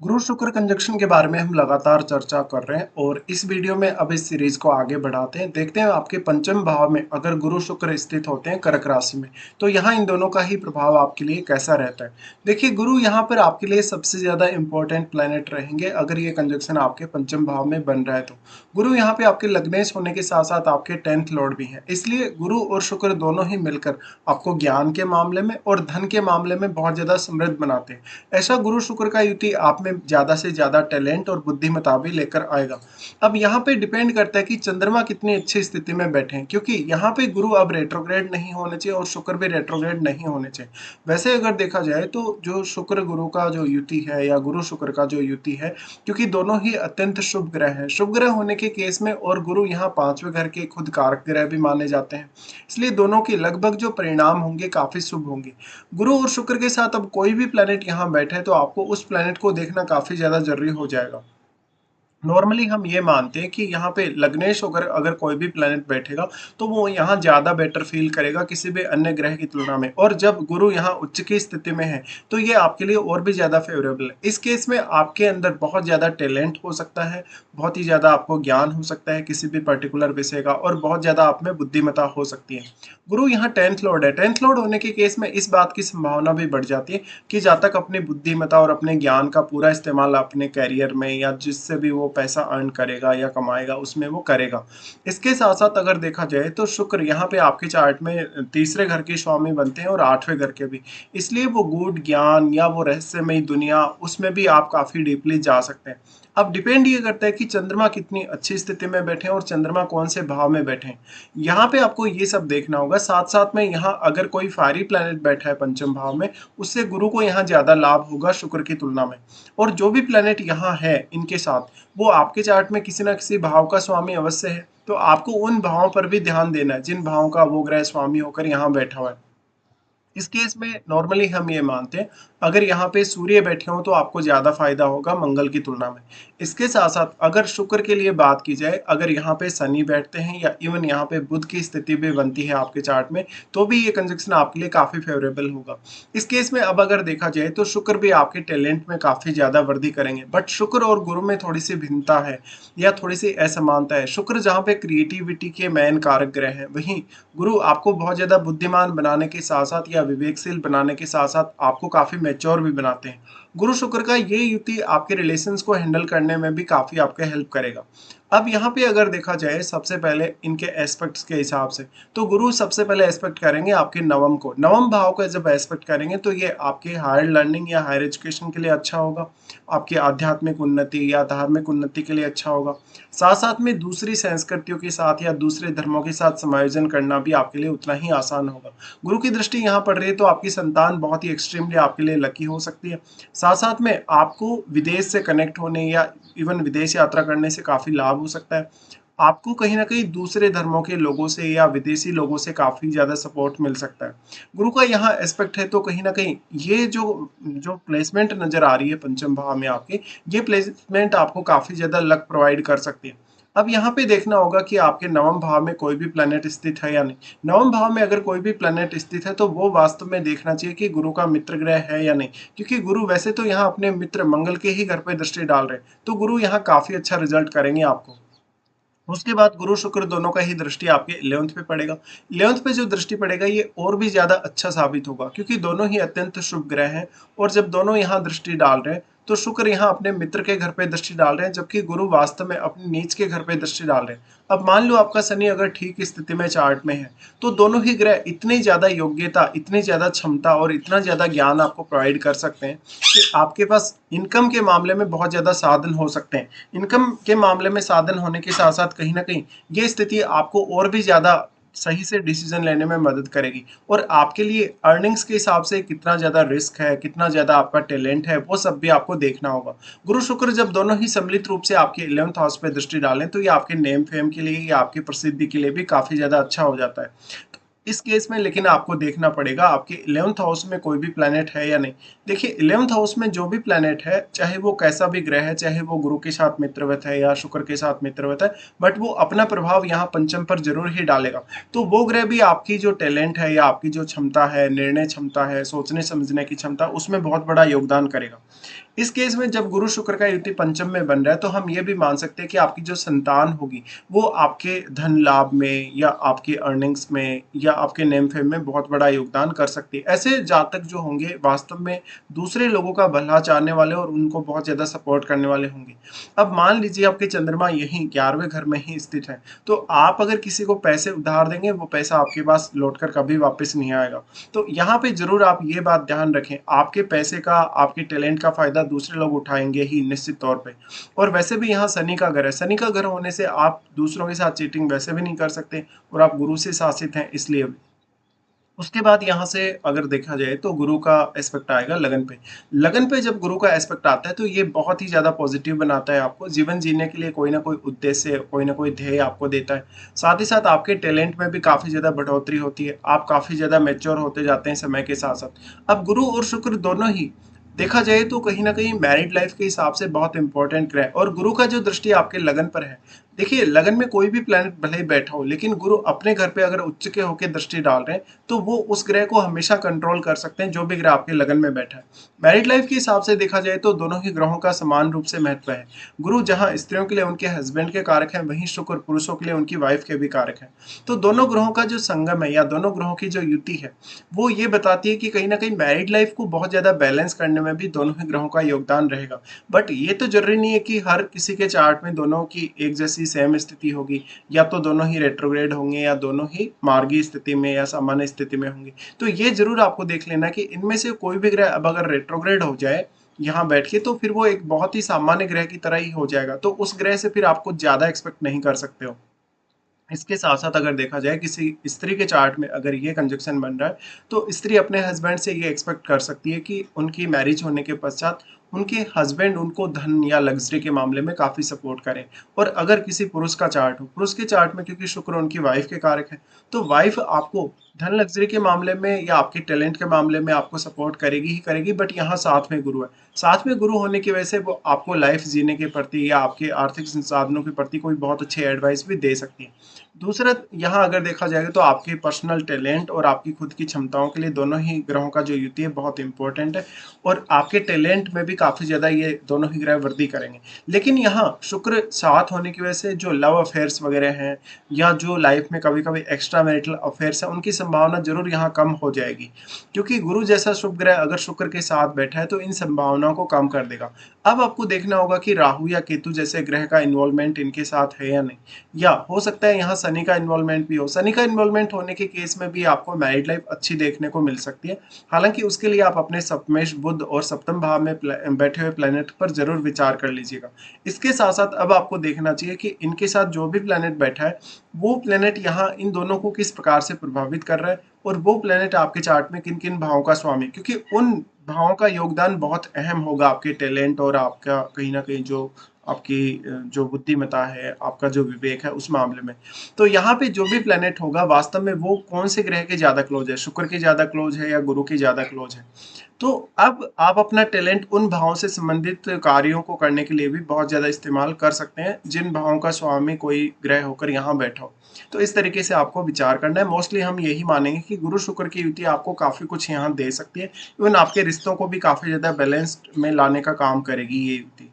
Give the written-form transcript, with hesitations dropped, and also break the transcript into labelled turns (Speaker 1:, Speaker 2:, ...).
Speaker 1: गुरु शुक्र कंजक्शन के बारे में हम लगातार चर्चा कर रहे हैं और इस वीडियो में अब इस सीरीज को आगे बढ़ाते हैं। देखते हैं आपके पंचम भाव में अगर गुरु शुक्र स्थित होते हैं कर्क राशि में, तो यहाँ इन दोनों का ही प्रभाव आपके लिए कैसा रहता है। देखिए, गुरु यहाँ पर आपके लिए सबसे ज्यादा इंपॉर्टेंट प्लेनेट रहेंगे अगर ये कंजक्शन आपके पंचम भाव में बन रहा है तो। गुरु यहाँ पे आपके लग्नेश होने के साथ साथ आपके 10th लॉर्ड भी हैं, इसलिए गुरु और शुक्र दोनों ही मिलकर आपको ज्ञान के मामले में और धन के मामले में बहुत ज्यादा समृद्ध बनाते हैं। ऐसा गुरु शुक्र का युति आप में ज्यादा से ज्यादा टैलेंट और बुद्धिमत्ता भी लेकर आएगा। अब यहाँ पे डिपेंड करता है कि चंद्रमा कितनी अच्छी स्थिति में बैठे हैं, क्योंकि यहाँ पे गुरु अब रेट्रोग्रेड नहीं होने चाहिए और शुक्र भी रेट्रोग्रेड नहीं होने चाहिए। वैसे अगर देखा जाए तो जो शुक्र गुरु का जो युति है या गुरु शुक्र का जो युति है, क्योंकि दोनों ही अत्यंत शुभ ग्रह हैं, शुभ ग्रह होने के केस में और गुरु यहाँ पांचवें घर के खुद कारक ग्रह भी माने जाते हैं, इसलिए दोनों के लगभग जो परिणाम होंगे काफी शुभ होंगे। गुरु और शुक्र के साथ अब कोई भी प्लेनेट यहाँ बैठे तो आपको उस प्लेनेट को देखना काफी ज्यादा जरूरी हो जाएगा। नॉर्मली हम ये मानते हैं कि यहाँ पे लग्नेश होकर अगर कोई भी प्लेनेट बैठेगा तो वो यहाँ ज्यादा बेटर फील करेगा किसी भी अन्य ग्रह की तुलना में, और जब गुरु यहाँ उच्च की स्थिति में है तो ये आपके लिए और भी ज्यादा फेवरेबल है। इस केस में आपके अंदर बहुत ज्यादा टैलेंट हो सकता है, बहुत ही ज्यादा आपको ज्ञान हो सकता है किसी भी पर्टिकुलर विषय का, और बहुत ज्यादा आप में बुद्धिमत्ता हो सकती है। गुरु यहाँ 10th लॉर्ड है, 10th लॉर्ड होने के केस में इस बात की संभावना भी बढ़ जाती है कि जब तक अपनी बुद्धिमत्ता और अपने ज्ञान का पूरा इस्तेमाल अपने कैरियर में या जिससे भी वो पैसा अर्न करेगा या कमाएगा उसमें वो करेगा। इसके साथ साथ अगर देखा जाए तो शुक्र यहाँ पे आपके चार्ट में तीसरे घर के स्वामी बनते हैं और आठवें घर के भी, इसलिए वो गूढ़ ज्ञान या वो रहस्यमयी दुनिया उसमें भी आप काफी डीपली जा सकते हैं। अब डिपेंड ये करता है कि चंद्रमा कितनी अच्छी स्थिति में बैठे हैं और चंद्रमा कौन से भाव में बैठे हैं, यहाँ पे आपको ये सब देखना होगा। साथ साथ में यहाँ अगर कोई फायरी प्लैनेट बैठा है पंचम भाव में, उससे गुरु को यहाँ ज्यादा लाभ होगा शुक्र की तुलना में। और जो भी प्लैनेट यहाँ है इनके साथ, वो आपके चार्ट में किसी ना किसी भाव का स्वामी अवश्य है, तो आपको उन भावों पर भी ध्यान देना है जिन भावों का वो ग्रह स्वामी होकर यहाँ बैठा हुआ है। इस केस में नॉर्मली हम ये मानते हैं अगर यहाँ पे सूर्य बैठे हो तो आपको ज्यादा फायदा होगा मंगल की तुलना में। इसके साथ साथ अगर शुक्र के लिए बात की जाए, अगर यहाँ पे शनि बैठते हैं या इवन यहाँ पे बुध की स्थिति भी बनती है आपके चार्ट में, तो भी ये कंजक्शन आपके लिए काफी फेवरेबल होगा। इस केस में अब अगर देखा जाए तो शुक्र भी आपके टैलेंट में काफी ज्यादा वृद्धि करेंगे, बट शुक्र और गुरु में थोड़ी सी भिन्नता है या थोड़ी सी असमानता है। शुक्र जहाँ पे क्रिएटिविटी के मेन कारक ग्रह है, वहीं गुरु आपको बहुत ज्यादा बुद्धिमान बनाने के साथ साथ या विवेकशील बनाने के साथ साथ आपको काफी मैच्योर भी बनाते हैं। गुरु शुक्र का ये युति आपके रिलेशंस को हैंडल करने में भी काफी आपके हेल्प करेगा। अब यहाँ पे अगर देखा जाए सबसे पहले इनके एस्पेक्ट्स के हिसाब से, तो गुरु सबसे पहले एस्पेक्ट करेंगे आपके नवम को। नवम भाव को जब एस्पेक्ट करेंगे तो ये आपके हायर लर्निंग या हायर एजुकेशन के लिए अच्छा होगा, आपकी आध्यात्मिक उन्नति या धार्मिक उन्नति के लिए अच्छा होगा। साथ साथ में दूसरी संस्कृतियों के साथ या दूसरे धर्मों के साथ समायोजन करना भी आपके लिए उतना ही आसान होगा। गुरु की दृष्टि यहाँ पड़ रही है तो आपकी संतान बहुत ही एक्सट्रीमली आपके लिए लकी हो सकती है। साथ साथ में आपको विदेश से कनेक्ट होने या इवन विदेश यात्रा करने से काफी लाभ हो सकता है। आपको कहीं ना कहीं दूसरे धर्मों के लोगों से या विदेशी लोगों से काफी ज्यादा सपोर्ट मिल सकता है। गुरु का यहाँ एस्पेक्ट है तो कहीं ना कहीं ये जो जो प्लेसमेंट नजर आ रही है पंचम भाव में आपके, ये प्लेसमेंट आपको काफी ज्यादा लक प्रोवाइड कर सकती है। अब यहाँ पे देखना होगा कि आपके नवम भाव में कोई भी प्लेनेट स्थित है या नहीं। नवम भाव में अगर कोई भी प्लेनेट स्थित है तो वो वास्तव में देखना चाहिए कि गुरु का मित्र ग्रह है या नहीं, क्योंकि गुरु वैसे तो यहाँ अपने मित्र मंगल के ही घर पे दृष्टि डाल रहे हैं, तो गुरु यहाँ काफी अच्छा रिजल्ट करेंगे आपको। उसके बाद गुरु शुक्र दोनों का ही दृष्टि आपके 11th पे पड़ेगा। 11th पे जो दृष्टि पड़ेगा ये और भी ज्यादा अच्छा साबित होगा, क्योंकि दोनों ही अत्यंत शुभ ग्रह हैं, और जब दोनों यहाँ दृष्टि डाल रहे हैं तो शुक्र यहाँ अपने मित्र के घर पे दृष्टि डाल रहे हैं, जबकि गुरु वास्तव में अपने नीच के घर पे दृष्टि डाल रहे हैं। अब मान लो आपका शनि अगर ठीक स्थिति में चार्ट में है, तो दोनों ही ग्रह इतनी ज्यादा योग्यता, इतनी ज्यादा क्षमता और इतना ज्यादा ज्ञान आपको प्रोवाइड कर सकते हैं कि आपके पास इनकम के मामले में बहुत ज्यादा साधन हो सकते हैं। इनकम के मामले में साधन होने के साथ साथ कहीं ना कहीं ये स्थिति आपको और भी ज्यादा सही से डिसीजन लेने में मदद करेगी, और आपके लिए अर्निंग्स के हिसाब से कितना ज्यादा रिस्क है, कितना ज्यादा आपका टैलेंट है, वो सब भी आपको देखना होगा। गुरु शुक्र जब दोनों ही सम्मिलित रूप से आपके 11th हाउस पे दृष्टि डालें तो ये आपके नेम फेम के लिए या आपकी प्रसिद्धि के लिए भी काफी ज्यादा अच्छा हो जाता है। इस केस में लेकिन आपको देखना पड़ेगा आपके 11th हाउस में कोई भी प्लैनेट है या नहीं। देखिए, 11th हाउस में जो भी प्लैनेट है, चाहे वो कैसा भी ग्रह है, चाहे वो गुरु के साथ मित्रवत है या शुक्र के साथ मित्रवत है, बट वो अपना प्रभाव यहाँ पंचम पर जरूर ही डालेगा। तो वो ग्रह भी आपकी जो टैलेंट है या आपकी जो क्षमता है, निर्णय क्षमता है, सोचने समझने की क्षमता, उसमें बहुत बड़ा योगदान करेगा। इस केस में जब गुरु शुक्र का युति पंचम में बन रहा है तो हम ये भी मान सकते हैं कि आपकी जो संतान होगी वो आपके धन लाभ में या आपकी अर्निंग्स में या आपके नेम फेम में बहुत बड़ा योगदान कर सकती है। ऐसे जातक जो होंगे वास्तव में दूसरे लोगों का भला चाहने वाले और उनको बहुत ज्यादा सपोर्ट करने वाले होंगे। अब मान लीजिए आपके चंद्रमा यही 11वें घर में ही स्थित है, तो आप अगर किसी को पैसे उधार देंगे वो पैसा आपके पास लौटकर कभी वापस नहीं आएगा। तो यहाँ पे जरूर आप ये बात ध्यान रखें, आपके पैसे का, आपके टैलेंट का फायदा दूसरे लोग उठाएंगे ही निश्चित तौर पे। और वैसे भी यहाँ शनि का घर है, शनि का घर होने से आप दूसरों के साथ चीटिंग वैसे भी नहीं कर सकते और आप गुरु से शासित हैं इसलिए भी। उसके बाद यहाँ से अगर देखा जाए तो गुरु का एस्पेक्ट आएगा लगन पे। लगन पे जब गुरु का एस्पेक्ट आता है तो ये बहुत ही ज़्यादा पॉजिटिव बनाता है आपको, जीवन जीने के लिए कोई ना कोई उद्देश्य, कोई ना कोई ध्येय आपको देता है। साथ ही साथ आपके टैलेंट में भी काफ़ी ज़्यादा बढ़ोतरी होती है, आप काफ़ी ज़्यादा मैच्योर होते जाते हैं समय के साथ साथ। अब गुरु और शुक्र दोनों ही देखा जाए तो कहीं ना कहीं मैरिड लाइफ के हिसाब से बहुत इंपॉर्टेंट ग्रह, और गुरु का जो दृष्टि आपके लगन पर है, देखिए लगन में कोई भी प्लेनेट भले ही बैठा हो लेकिन गुरु अपने घर पे अगर उच्च के होकर दृष्टि डाल रहे हैं तो वो उस ग्रह को हमेशा कंट्रोल कर सकते हैं जो भी ग्रह आपके लगन में बैठा है। मैरिड लाइफ के हिसाब से देखा जाए तो दोनों ही ग्रहों का समान रूप से महत्व है। गुरु जहां स्त्रियों के लिए उनके हस्बैंड के कारक हैं, वहीं शुक्र पुरुषों के लिए उनकी वाइफ के भी कारक हैं। तो दोनों ग्रहों का जो संगम है या दोनों ग्रहों की जो युति है वो ये बताती है कि कहीं ना कहीं मैरिड लाइफ को बहुत ज्यादा बैलेंस करने में भी दोनों ही ग्रहों का योगदान रहेगा। बट ये तो जरूरी नहीं है कि हर किसी के चार्ट में दोनों की एक जैसी सेम स्थिति होगी, या तो दोनों ही रेट्रोग्रेड होंगे या दोनों ही मार्गी स्थिति में या सामान्य स्थिति में होंगे। तो ये जरूर आपको देख लेना कि इनमें से कोई भी ग्रह अब अगर रेट्रोग्रेड हो जाए यहाँ बैठ के तो फिर वो एक बहुत ही सामान्य ग्रह की तरह ही हो जाएगा, तो उस ग्रह से फिर आपको ज्यादा एक्सपेक्ट नहीं कर सकते हो। इसके साथ साथ अगर देखा जाए किसी स्त्री के चार्ट में अगर ये कंजक्शन बन रहा है तो स्त्री अपने हस्बैंड से ये एक्सपेक्ट कर सकती है कि उनकी मैरिज होने के पश्चात उनके हस्बैंड उनको धन या लग्जरी के मामले में काफी सपोर्ट करें। और अगर किसी पुरुष का चार्ट हो, पुरुष के चार्ट में क्योंकि शुक्र उनकी वाइफ के कारक है, तो वाइफ आपको धन लग्जरी के मामले में या आपके टैलेंट के मामले में आपको सपोर्ट करेगी ही करेगी। बट यहाँ साथ में गुरु है, साथ में गुरु होने की वजह से वो आपको लाइफ जीने के प्रति या आपके आर्थिक संसाधनों के प्रति कोई बहुत अच्छे एडवाइस भी दे सकती है। दूसरा यहाँ अगर देखा जाएगा तो आपके पर्सनल टैलेंट और आपकी खुद की क्षमताओं के लिए दोनों ही ग्रहों का जो युति है बहुत इंपॉर्टेंट है, और आपके टैलेंट में भी काफी ज्यादा ये दोनों ही ग्रह वृद्धि करेंगे। लेकिन यहाँ शुक्र साथ होने की वजह से जो लव अफेयर्स वगैरह हैं या जो लाइफ में कभी कभी एक्स्ट्रा मैरिटल अफेयर्स है उनकी संभावना जरूर यहाँ कम हो जाएगी, क्योंकि गुरु जैसा शुभ ग्रह अगर शुक्र के साथ बैठा है तो इन संभावनाओं को कम कर देगा। अब आपको देखना होगा कि राहु या केतु जैसे ग्रह का इन्वॉल्वमेंट इनके साथ है या नहीं, या हो सकता है यहाँ शनि का इन्वॉल्वमेंट भी हो। शनि का इन्वॉल्वमेंट होने के केस में भी आपको मैरिड लाइफ अच्छी देखने को मिल सकती है। हालांकि उसके लिए आप अपने सप्तमेश बुध और सप्तम भाव में बैठे हुए प्लेनेट पर जरूर विचार कर लीजिएगा। इसके साथ साथ अब आपको देखना चाहिए कि इनके साथ जो भी प्लेनेट बैठा है वो प्लेनेट यहाँ इन दोनों को किस प्रकार से प्रभावित कर रहा है, और वो प्लेनेट आपके चार्ट में किन किन भावों का स्वामी, क्योंकि उन भावों का योगदान बहुत अहम होगा आपके टैलेंट और आपका कहीं ना कहीं जो आपकी जो बुद्धिमत्ता है, आपका जो विवेक है उस मामले में। तो यहाँ पे जो भी प्लेनेट होगा वास्तव में वो कौन से ग्रह के ज्यादा क्लोज है, शुक्र के ज्यादा क्लोज है या गुरु के ज्यादा क्लोज है। तो अब आप अपना टैलेंट उन भावों से संबंधित कार्यों को करने के लिए भी बहुत ज्यादा इस्तेमाल कर सकते हैं जिन भावों का स्वामी कोई ग्रह होकर यहाँ बैठा हो। तो इस तरीके से आपको विचार करना है। मोस्टली हम यही मानेंगे कि गुरु शुक्र की युति आपको काफी कुछ यहाँ दे सकती है, इवन आपके रिश्तों को भी काफी ज्यादा बैलेंस्ड में लाने का काम करेगी ये युति।